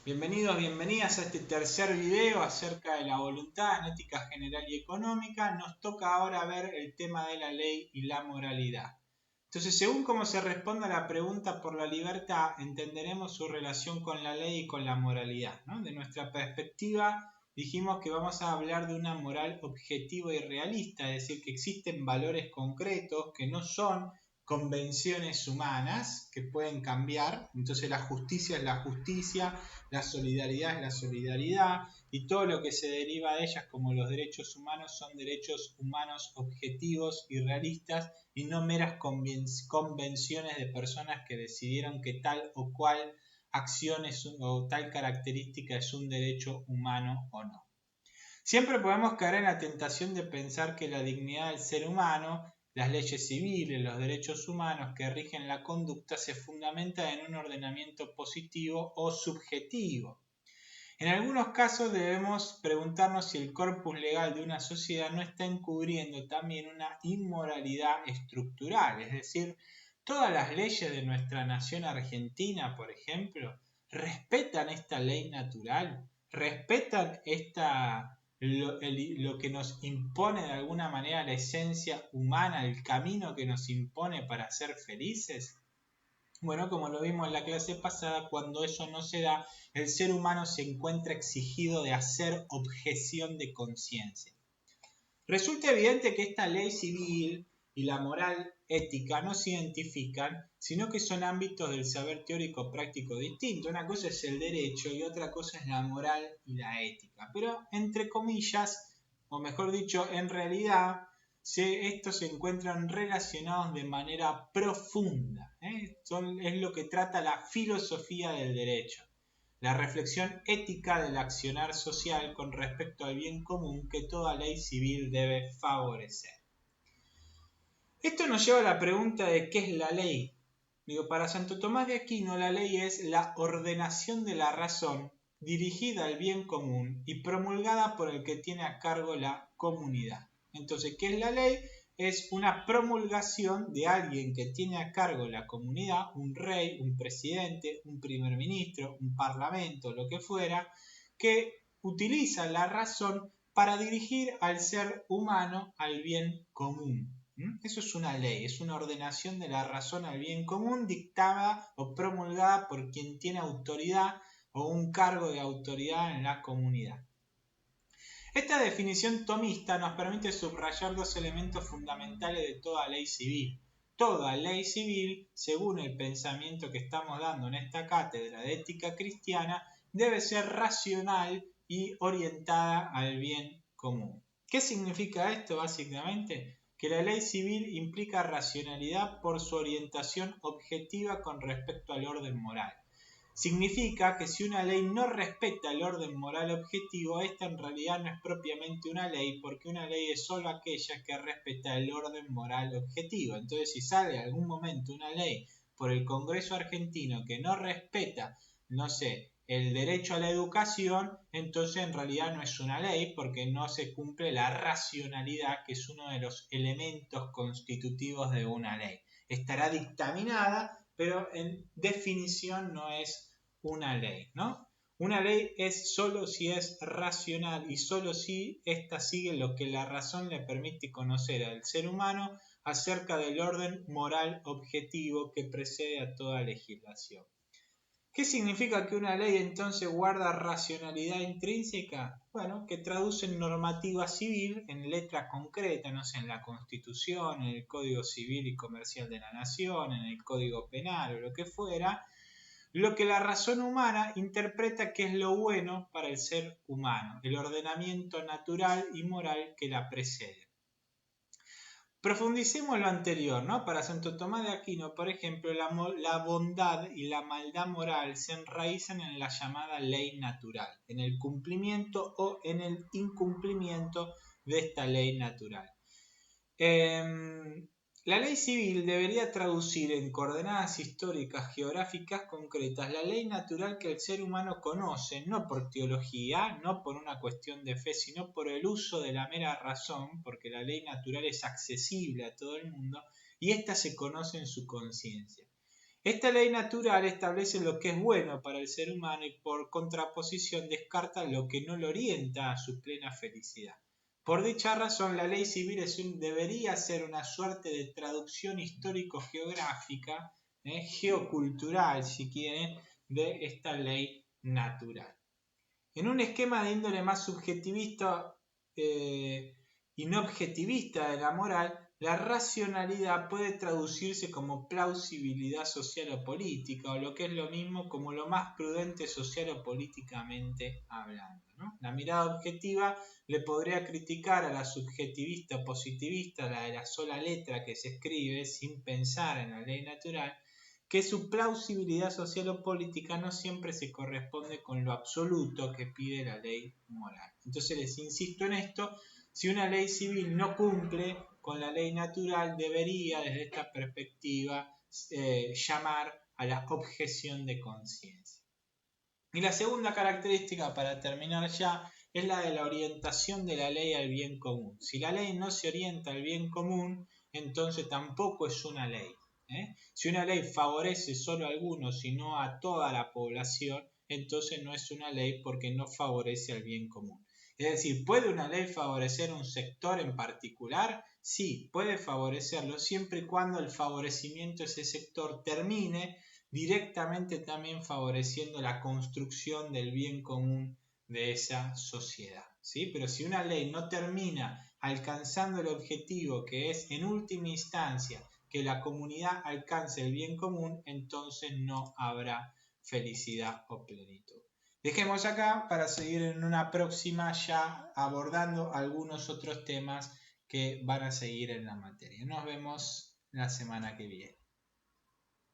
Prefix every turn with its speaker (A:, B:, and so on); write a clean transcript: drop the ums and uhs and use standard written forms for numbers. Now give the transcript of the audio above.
A: Bienvenidos, bienvenidas a este tercer video acerca de la voluntad en ética general y económica. Nos toca ahora ver el tema de la ley y la moralidad. Entonces, según cómo se responda a la pregunta por la libertad, entenderemos su relación con la ley y con la moralidad, ¿no? De nuestra perspectiva, dijimos que vamos a hablar de una moral objetiva y realista, es decir, que existen valores concretos que no son convenciones humanas que pueden cambiar. Entonces la justicia es la justicia, la solidaridad es la solidaridad y todo lo que se deriva de ellas como los derechos humanos son derechos humanos objetivos y realistas y no meras convenciones de personas que decidieron que tal o cual acción o tal característica es un derecho humano o no. Siempre podemos caer en la tentación de pensar que la dignidad del ser humano, las leyes civiles, los derechos humanos que rigen la conducta se fundamentan en un ordenamiento positivo o subjetivo. En algunos casos debemos preguntarnos si el corpus legal de una sociedad no está encubriendo también una inmoralidad estructural, es decir, todas las leyes de nuestra nación argentina, por ejemplo, respetan esta ley natural, respetan lo que nos impone de alguna manera la esencia humana, el camino que nos impone para ser felices. Bueno, como lo vimos en la clase pasada, cuando eso no se da, el ser humano se encuentra exigido de hacer objeción de conciencia. Resulta evidente que esta ley civil y la moral ética no se identifican, sino que son ámbitos del saber teórico práctico distintos. Una cosa es el derecho y otra cosa es la moral y la ética. Pero entre comillas, o mejor dicho, en realidad, estos se encuentran relacionados de manera profunda. Es lo que trata la filosofía del derecho. La reflexión ética del accionar social con respecto al bien común que toda ley civil debe favorecer. Esto nos lleva a la pregunta de ¿qué es la ley? Para Santo Tomás de Aquino la ley es la ordenación de la razón dirigida al bien común y promulgada por el que tiene a cargo la comunidad. Entonces, ¿qué es la ley? Es una promulgación de alguien que tiene a cargo la comunidad, un rey, un presidente, un primer ministro, un parlamento, lo que fuera, que utiliza la razón para dirigir al ser humano al bien común. Eso es una ley, es una ordenación de la razón al bien común dictada o promulgada por quien tiene autoridad o un cargo de autoridad en la comunidad. Esta definición tomista nos permite subrayar dos elementos fundamentales de toda ley civil. Toda ley civil, según el pensamiento que estamos dando en esta cátedra de ética cristiana, debe ser racional y orientada al bien común. ¿Qué significa esto básicamente? Que la ley civil implica racionalidad por su orientación objetiva con respecto al orden moral. Significa que si una ley no respeta el orden moral objetivo, esta en realidad no es propiamente una ley, porque una ley es solo aquella que respeta el orden moral objetivo. Entonces, si sale algún momento una ley por el Congreso argentino que no respeta, no sé, el derecho a la educación, entonces en realidad no es una ley porque no se cumple la racionalidad, que es uno de los elementos constitutivos de una ley. Estará dictaminada, pero en definición no es una ley, ¿no? Una ley es solo si es racional y solo si ésta sigue lo que la razón le permite conocer al ser humano acerca del orden moral objetivo que precede a toda legislación. ¿Qué significa que una ley entonces guarda racionalidad intrínseca? Bueno, que traduce en normativa civil, en letra concreta, no sé, en la Constitución, en el Código Civil y Comercial de la Nación, en el Código Penal o lo que fuera, lo que la razón humana interpreta que es lo bueno para el ser humano, el ordenamiento natural y moral que la precede. Profundicemos lo anterior, ¿no? Para Santo Tomás de Aquino, por ejemplo, la bondad y la maldad moral se enraizan en la llamada ley natural, en el cumplimiento o en el incumplimiento de esta ley natural. La ley civil debería traducir en coordenadas históricas geográficas concretas la ley natural que el ser humano conoce, no por teología, no por una cuestión de fe, sino por el uso de la mera razón, porque la ley natural es accesible a todo el mundo y ésta se conoce en su conciencia. Esta ley natural establece lo que es bueno para el ser humano y por contraposición descarta lo que no lo orienta a su plena felicidad. Por dicha razón, la ley civil debería ser una suerte de traducción histórico-geográfica, geocultural si quieren, de esta ley natural. En un esquema de índole más subjetivista y no objetivista de la moral, la racionalidad puede traducirse como plausibilidad social o política, o lo que es lo mismo como lo más prudente social o políticamente hablando, ¿no? La mirada objetiva le podría criticar a la subjetivista o positivista, la de la sola letra que se escribe sin pensar en la ley natural, que su plausibilidad social o política no siempre se corresponde con lo absoluto que pide la ley moral. Entonces les insisto en esto, si una ley civil no cumple con la ley natural, debería desde esta perspectiva llamar a la objeción de conciencia. Y la segunda característica, para terminar ya, es la de la orientación de la ley al bien común. Si la ley no se orienta al bien común, entonces tampoco es una ley. Si una ley favorece solo a algunos y no a toda la población, entonces no es una ley porque no favorece al bien común. Es decir, ¿puede una ley favorecer un sector en particular? Sí, puede favorecerlo siempre y cuando el favorecimiento de ese sector termine directamente también favoreciendo la construcción del bien común de esa sociedad, ¿sí? Pero si una ley no termina alcanzando el objetivo que es en última instancia que la comunidad alcance el bien común, entonces no habrá felicidad o plenitud. Dejemos acá para seguir en una próxima ya abordando algunos otros temas que van a seguir en la materia. Nos vemos la semana que viene.